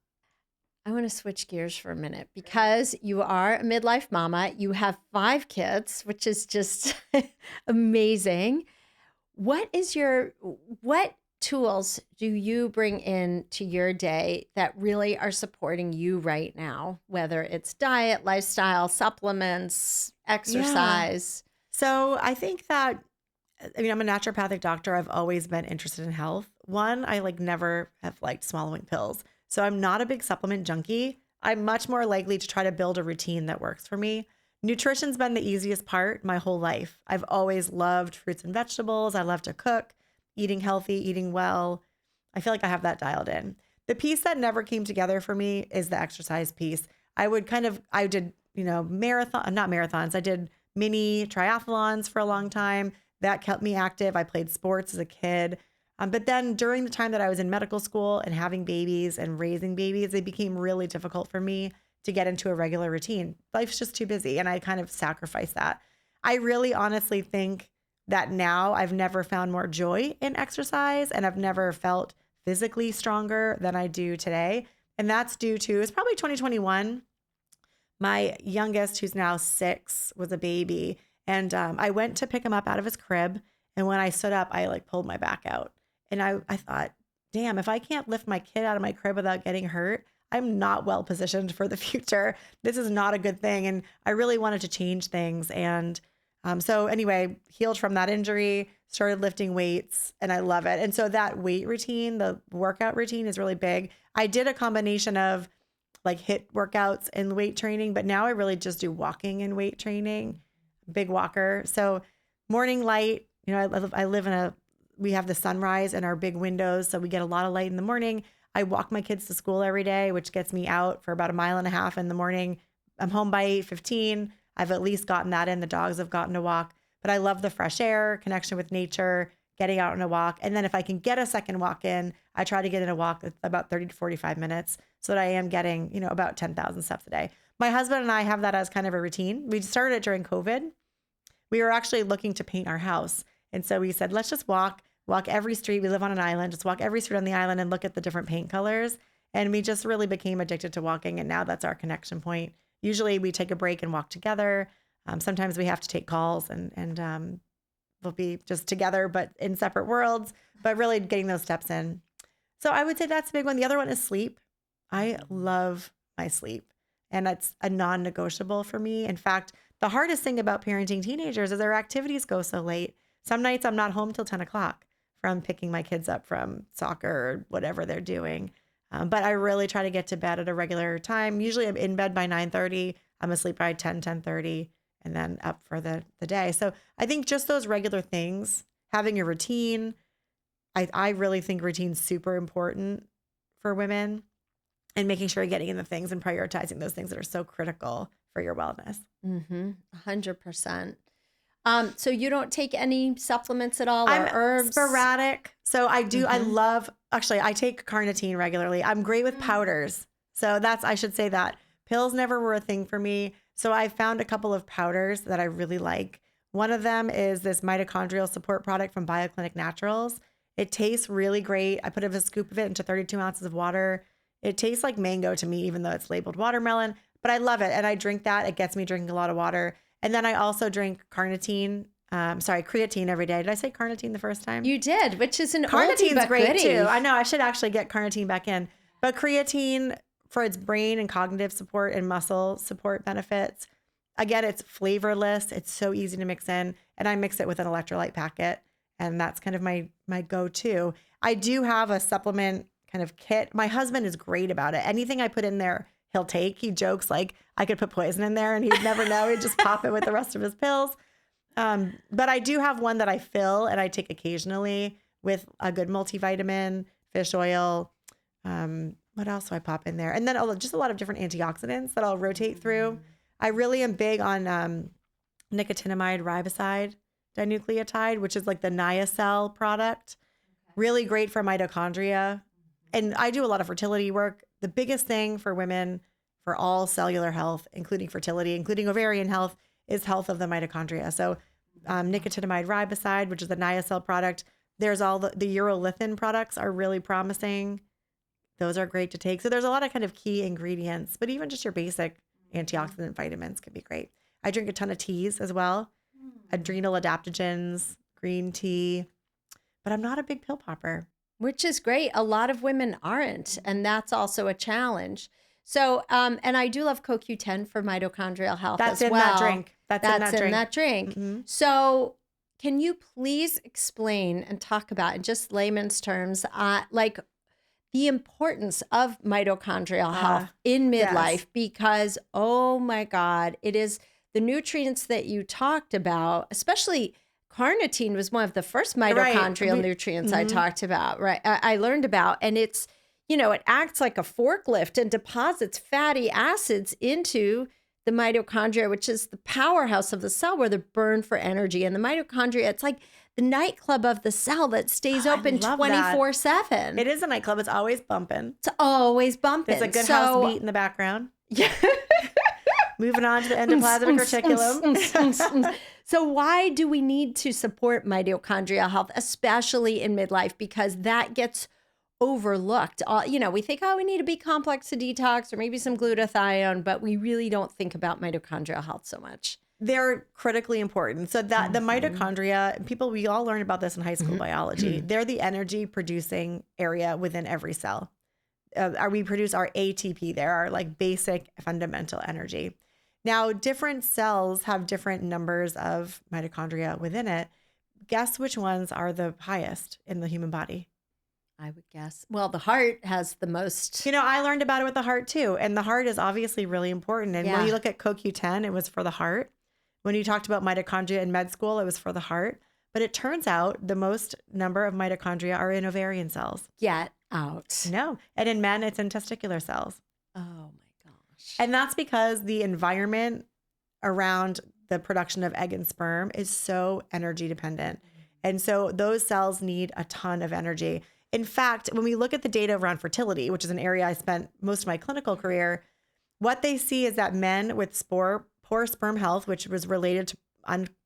I want to switch gears for a minute because you are a midlife mama. You have 5 kids, which is just amazing. What tools do you bring in to your day that really are supporting you right now, whether it's diet, lifestyle, supplements, exercise? Yeah. So I think that, I'm a naturopathic doctor. I've always been interested in health. One, I never have liked swallowing pills. So I'm not a big supplement junkie. I'm much more likely to try to build a routine that works for me. Nutrition's been the easiest part my whole life. I've always loved fruits and vegetables. I love to cook, eating healthy, eating well. I feel like I have that dialed in. The piece that never came together for me is the exercise piece. I did, not marathons. I did mini triathlons for a long time. That kept me active. I played sports as a kid. But then during the time that I was in medical school and having babies and raising babies, it became really difficult for me to get into a regular routine. Life's just too busy, and I kind of sacrificed that. I really honestly think that now I've never found more joy in exercise, and I've never felt physically stronger than I do today. And that's due to, it's probably 2021. My youngest, who's now 6, was a baby. And I went to pick him up out of his crib. And when I stood up, I pulled my back out. And I thought, damn, if I can't lift my kid out of my crib without getting hurt, I'm not well positioned for the future. This is not a good thing. And I really wanted to change things. And so anyway, healed from that injury, started lifting weights, and I love it. And so that weight routine, the workout routine, is really big. I did a combination of HIIT workouts and weight training, but now I really just do walking and weight training, big walker. So morning light, I live we have the sunrise in our big windows, so we get a lot of light in the morning. I walk my kids to school every day, which gets me out for about 1.5 miles in the morning. I'm home by 8:15. I've at least gotten that in. The dogs have gotten a walk, but I love the fresh air, connection with nature, getting out on a walk. And then if I can get a second walk in, I try to get in a walk about 30 to 45 minutes so that I am getting, about 10,000 steps a day. My husband and I have that as kind of a routine. We started it during COVID. We were actually looking to paint our house. And so we said, let's just walk every street. We live on an island, just walk every street on the island and look at the different paint colors. And we just really became addicted to walking. And now that's our connection point. Usually we take a break and walk together. Sometimes we have to take calls and we'll be just together, but in separate worlds, but really getting those steps in. So I would say that's a big one. The other one is sleep. I love my sleep, and that's a non-negotiable for me. In fact, the hardest thing about parenting teenagers is their activities go so late. Some nights I'm not home till 10 o'clock from picking my kids up from soccer or whatever they're doing. But I really try to get to bed at a regular time. Usually I'm in bed by 9:30. I'm asleep by 10:30, and then up for the day. So I think just those regular things, having a routine, I really think routine's super important for women, and making sure you're getting in the things and prioritizing those things that are so critical for your wellness. 100%. So you don't take any supplements at all or I'm herbs? sporadic. So I do, I take carnitine regularly. I'm great with powders. So I should say that. Pills never were a thing for me. So I found a couple of powders that I really like. One of them is this mitochondrial support product from BioClinic Naturals. It tastes really great. I put a scoop of it into 32 ounces of water. It tastes like mango to me, even though it's labeled watermelon, but I love it. And I drink that. It gets me drinking a lot of water. And then I also drink creatine every day. Did I say carnitine the first time? You did, which is an Carnitine's great goodie. too. I know I should actually get carnitine back in, but creatine for its brain and cognitive support and muscle support benefits. Again, it's flavorless. It's so easy to mix in, and I mix it with an electrolyte packet, and that's kind of my go-to. I do have a supplement kind of kit. My husband is great about it. Anything I put in there, he'll take. He jokes like I could put poison in there and he'd never know. He'd just pop it with the rest of his pills. But I do have one that I fill and I take occasionally with a good multivitamin, fish oil. What else do I pop in there? And then just a lot of different antioxidants that I'll rotate through. I really am big on nicotinamide riboside dinucleotide, which is like the Niacel product. Really great for mitochondria. And I do a lot of fertility work. The biggest thing for women for all cellular health, including fertility, including ovarian health, is health of the mitochondria. So nicotinamide riboside, which is the Niacel product. There's all the urolithin products are really promising. Those are great to take. So there's a lot of kind of key ingredients, but even just your basic antioxidant vitamins can be great. I drink a ton of teas as well. Adrenal adaptogens, green tea, but I'm not a big pill popper. Which is great. A lot of women aren't, and that's also a challenge. So, and I do love CoQ10 for mitochondrial health That's as in well. that drink. That's in that drink. Mm-hmm. So, can you please explain and talk about, in just layman's terms, like the importance of mitochondrial health in midlife? Yes. Because, oh my God, it is the nutrients that you talked about, especially carnitine was one of the first mitochondrial nutrients I talked about, right? I learned about, and it's, it acts like a forklift and deposits fatty acids into the mitochondria, which is the powerhouse of the cell where they're burned for energy. And the mitochondria, it's like the nightclub of the cell that stays open 24/7. It is a nightclub. It's always bumping. It's always bumping. There's a good house beat in the background. Yeah. Moving on to the endoplasmic reticulum. So why do we need to support mitochondrial health, especially in midlife? Because that gets overlooked. We think, we need a B complex to detox or maybe some glutathione, but we really don't think about mitochondrial health so much. They're critically important. So that the mitochondria, we all learned about this in high school biology. They're the energy producing area within every cell. We produce our ATP. They're our like basic fundamental energy. Now, different cells have different numbers of mitochondria within it. Guess which ones are the highest in the human body? I would guess. Well, the heart has the most. I learned about it with the heart too. And the heart is obviously really important. And when you look at CoQ10, it was for the heart. When you talked about mitochondria in med school, it was for the heart. But it turns out the most number of mitochondria are in ovarian cells. Get out. No. And in men, it's in testicular cells. Oh my gosh. And that's because the environment around the production of egg and sperm is so energy dependent. And so those cells need a ton of energy. In fact, when we look at the data around fertility, which is an area I spent most of my clinical career, what they see is that men with poor sperm health, which was related to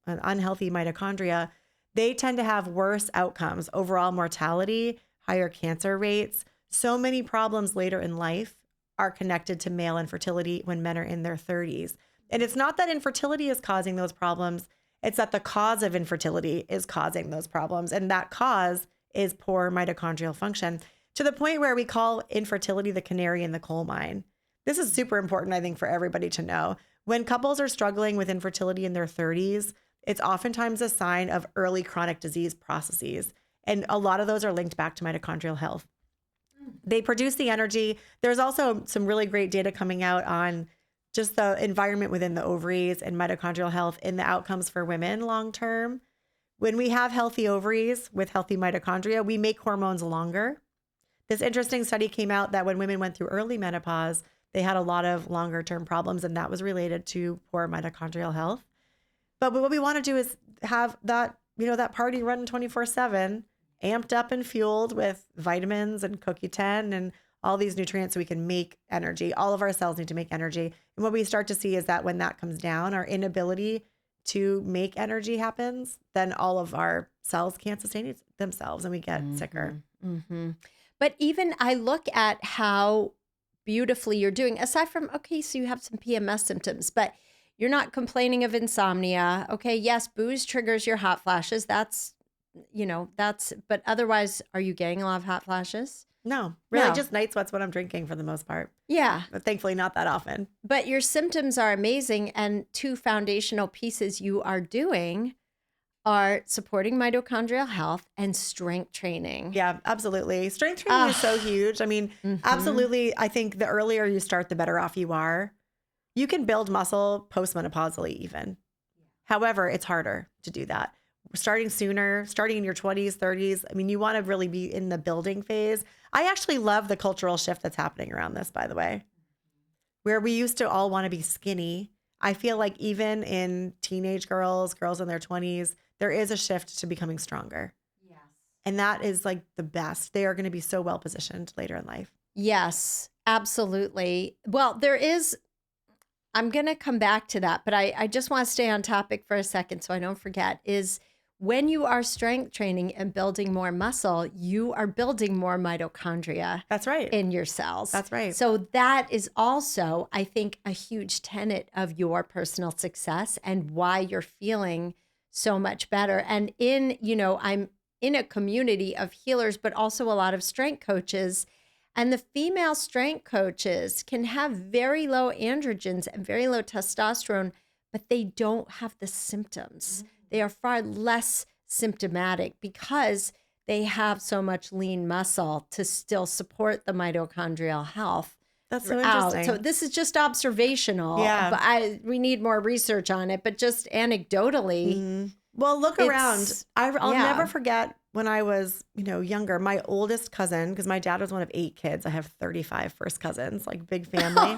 unhealthy mitochondria, they tend to have worse outcomes, overall mortality, higher cancer rates. So many problems later in life are connected to male infertility when men are in their 30s. And it's not that infertility is causing those problems. It's that the cause of infertility is causing those problems. And that cause is poor mitochondrial function, to the point where we call infertility the canary in the coal mine. This is super important, I think, for everybody to know. When couples are struggling with infertility in their 30s, it's oftentimes a sign of early chronic disease processes. And a lot of those are linked back to mitochondrial health. They produce the energy. There's also some really great data coming out on just the environment within the ovaries and mitochondrial health in the outcomes for women long term. When we have healthy ovaries with healthy mitochondria, we make hormones longer. This interesting study came out that when women went through early menopause, they had a lot of longer term problems, and that was related to poor mitochondrial health. But what we want to do is have that, that party running 24/7, amped up and fueled with vitamins and CoQ10 and all these nutrients so we can make energy. All of our cells need to make energy. And what we start to see is that when that comes down, our inability to make energy happens, then all of our cells can't sustain themselves and we get sicker. Mm-hmm. But even I look at how beautifully you're doing, aside from, okay, so you have some PMS symptoms, but you're not complaining of insomnia. Okay, yes, booze triggers your hot flashes. That's, but otherwise, are you getting a lot of hot flashes? No, really No. just night sweats when I'm drinking for the most part. Yeah. But thankfully not that often. But your symptoms are amazing. And two foundational pieces you are doing are supporting mitochondrial health and strength training. Yeah, absolutely. Strength training is so huge. I mean, absolutely. I think the earlier you start, the better off you are. You can build muscle postmenopausally even. However, it's harder to do that. Starting sooner, starting in your 20s, 30s. I mean, you want to really be in the building phase. I actually love the cultural shift that's happening around this, by the way, where we used to all want to be skinny. I feel like even in teenage girls in their 20s, there is a shift to becoming stronger. Yes. And that is like the best. They are going to be so well positioned later in life. Yes, absolutely. Well, I'm going to come back to that, but I just want to stay on topic for a second so I don't forget, is when you are strength training and building more muscle, you are building more mitochondria. That's right. In your cells. That's right. So that is also, I think, a huge tenet of your personal success and why you're feeling so much better. And I'm in a community of healers, but also a lot of strength coaches. And the female strength coaches can have very low androgens and very low testosterone, but they don't have the symptoms. They are far less symptomatic because they have so much lean muscle to still support the mitochondrial health. That's so throughout. interesting. So this is just observational. Yeah. But we need more research on it. But just anecdotally. Well, look around. I'll never forget when I was, younger, my oldest cousin, because my dad was one of 8 kids. I have 35 first cousins, like big family.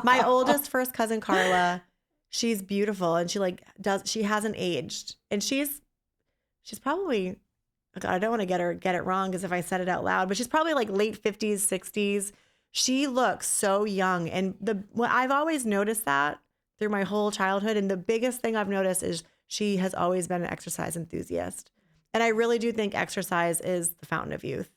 My oldest first cousin, Carla, she's beautiful and she hasn't aged. And she's probably, God, I don't want to get it wrong because if I said it out loud, but she's probably like late 50s, 60s. She looks so young. And I've always noticed that through my whole childhood. And the biggest thing I've noticed is she has always been an exercise enthusiast. And I really do think exercise is the fountain of youth.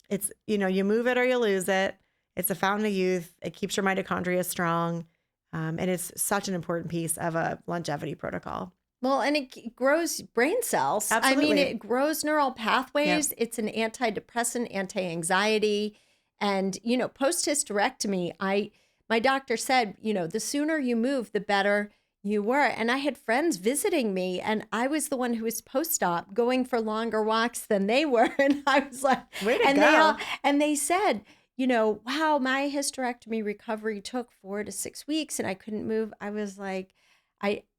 It's, you move it or you lose it. It's a fountain of youth. It keeps your mitochondria strong. And it's such an important piece of a longevity protocol. Well, and it grows brain cells. Absolutely. I mean, it grows neural pathways. Yep. It's an antidepressant, anti-anxiety. And, post-hysterectomy, my doctor said, the sooner you move, the better you were. And I had friends visiting me, and I was the one who was post-op going for longer walks than they were. And I was like, way to go. They said, wow, my hysterectomy recovery took 4 to 6 weeks and I couldn't move. I was like,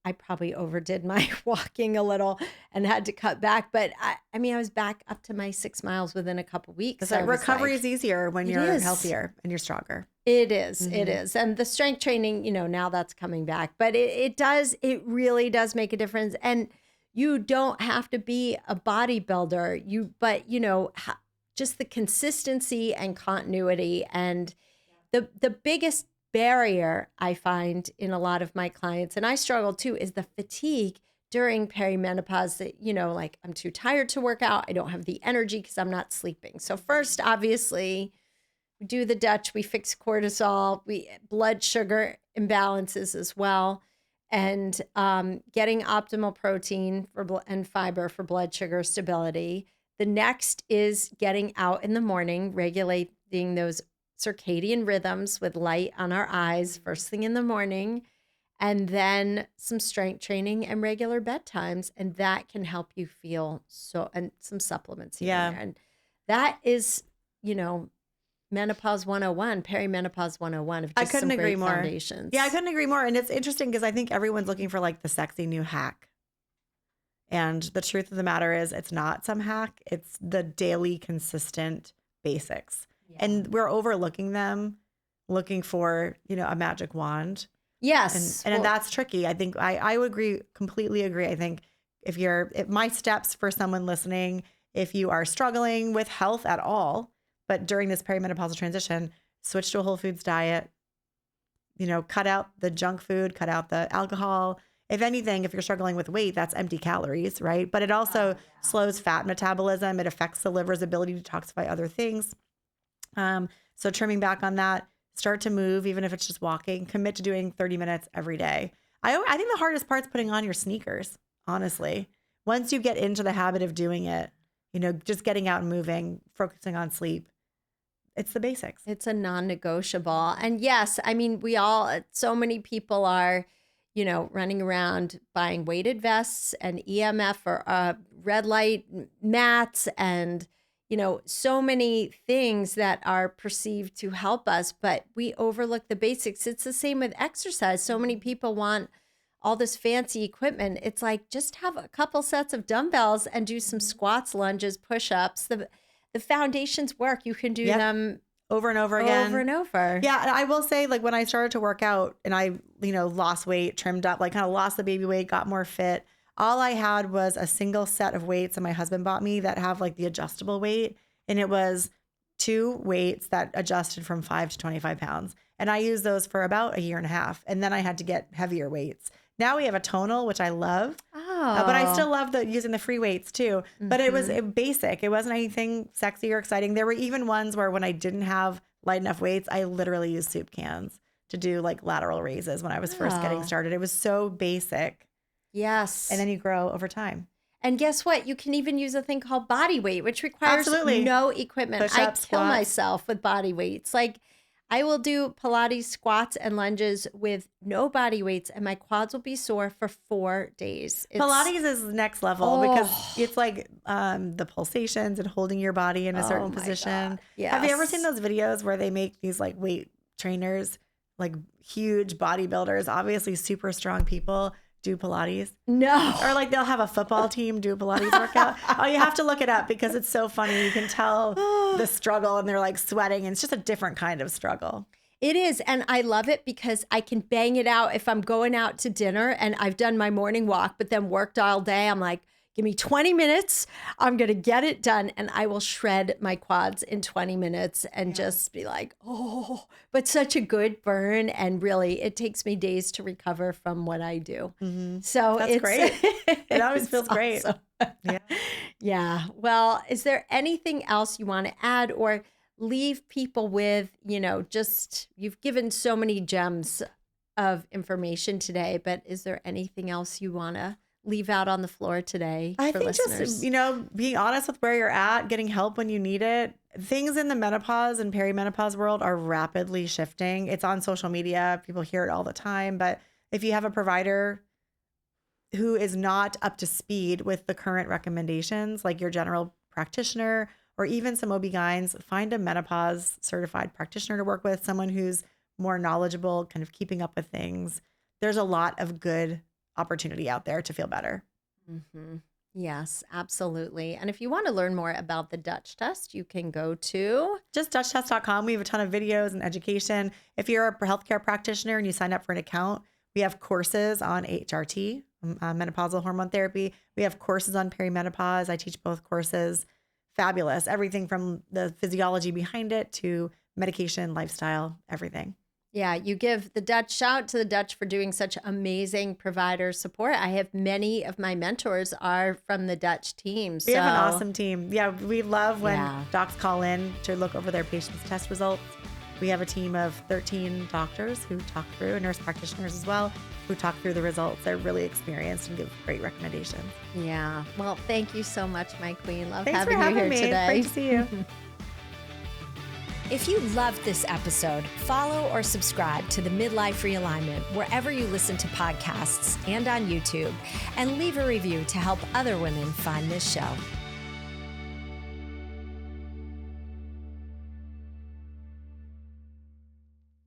I probably overdid my walking a little and had to cut back. But I was back up to my 6 miles within a couple weeks. So recovery is easier when you're healthier and you're stronger. It is. Mm-hmm. It is. And the strength training, now that's coming back. But it really does make a difference. And you don't have to be a bodybuilder. Just the consistency and continuity. And the biggest barrier I find in a lot of my clients, and I struggle too, is the fatigue during perimenopause that, I'm too tired to work out. I don't have the energy because I'm not sleeping. So first, obviously, we do the Dutch, we fix cortisol, blood sugar imbalances as well, and getting optimal protein and fiber for blood sugar stability. The next is getting out in the morning, regulating those circadian rhythms with light on our eyes first thing in the morning, and then some strength training and regular bedtimes. And that can help you feel and some supplements here and there. And that is, menopause 101, perimenopause 101 of just some great foundations. Yeah, I couldn't agree more. And it's interesting because I think everyone's looking for like the sexy new hack. And the truth of the matter is it's not some hack. It's the daily consistent basics. Yeah. And we're overlooking them, looking for, a magic wand. Yes. And that's tricky. I think I would completely agree. I think My steps for someone listening, if you are struggling with health at all, but during this perimenopausal transition, switch to a whole foods diet, cut out the junk food, cut out the alcohol. If anything, if you're struggling with weight, that's empty calories, right? But it also slows fat metabolism. It affects the liver's ability to detoxify other things. So trimming back on that, start to move, even if it's just walking, commit to doing 30 minutes every day. I think the hardest part's putting on your sneakers, honestly. Once you get into the habit of doing it, just getting out and moving, focusing on sleep, it's the basics. It's a non-negotiable. And yes, I mean, so many people are, running around buying weighted vests and EMF or red light mats and, so many things that are perceived to help us, but we overlook the basics. It's the same with exercise. So many people want all this fancy equipment. It's like, just have a couple sets of dumbbells and do some squats, lunges, push-ups. The foundations work. You can do them over and over again. Over and over. Yeah. And I will say, like, when I started to work out and I, lost weight, trimmed up, like kind of lost the baby weight, got more fit, all I had was a single set of weights that my husband bought me that have like the adjustable weight. And it was 2 weights that adjusted from 5 to 25 pounds. And I used those for about a year and a half. And then I had to get heavier weights. Now we have a tonal, which I love. But I still love using the free weights too. But it was basic. It wasn't anything sexy or exciting. There were even ones where when I didn't have light enough weights, I literally used soup cans to do like lateral raises when I was first getting started. It was so basic. Yes. And then you grow over time. And guess what? You can even use a thing called body weight, which requires no equipment. Push-ups, I kill squats. myself with body weights. Like, I will do Pilates, squats, and lunges with no body weights, and my quads will be sore for 4 days. Pilates is next level because it's like the pulsations and holding your body in a certain position. Yes. Have you ever seen those videos where they make these like weight trainers, like huge bodybuilders, obviously super strong people, do Pilates? No. Or like they'll have a football team do a Pilates workout. Oh, you have to look it up because it's so funny. You can tell the struggle and they're like sweating. And it's just a different kind of struggle. It is. And I love it because I can bang it out if I'm going out to dinner and I've done my morning walk, but then worked all day. I'm like, give me 20 minutes. I'm going to get it done. And I will shred my quads in 20 minutes and just be like, but such a good burn. And really, it takes me days to recover from what I do. So that's great. It always feels great. Awesome. Yeah. Well, is there anything else you want to add or leave people with, just you've given so many gems of information today, but is there anything else you want to leave out on the floor today? I for think listeners? just, being honest with where you're at, getting help when you need it. Things in the menopause and perimenopause world are rapidly shifting. It's on social media. People hear it all the time. But if you have a provider who is not up to speed with the current recommendations, like your general practitioner or even some OB-GYNs, find a menopause certified practitioner to work with, someone who's more knowledgeable, kind of keeping up with things. There's a lot of good opportunity out there to feel better. Yes, absolutely. And if you want to learn more about the Dutch test, you can go to just DutchTest.com. We have a ton of videos and education. If you're a healthcare practitioner and you sign up for an account, we have courses on HRT, menopausal hormone therapy. We have courses on perimenopause. I teach both courses. Fabulous. Everything from the physiology behind it to medication, lifestyle, everything. Yeah, you give the Dutch, shout out to the Dutch for doing such amazing provider support. I have many of my mentors are from the Dutch team. We have an awesome team. Yeah, we love when docs call in to look over their patients' test results. We have a team of 13 doctors who talk through, and nurse practitioners as well, who talk through the results. They're really experienced and give great recommendations. Yeah. Well, thank you so much, my queen. Love Thanks having for having you here me. today. Great to see you. If you loved this episode, follow or subscribe to the Midlife Realignment wherever you listen to podcasts and on YouTube, and leave a review to help other women find this show.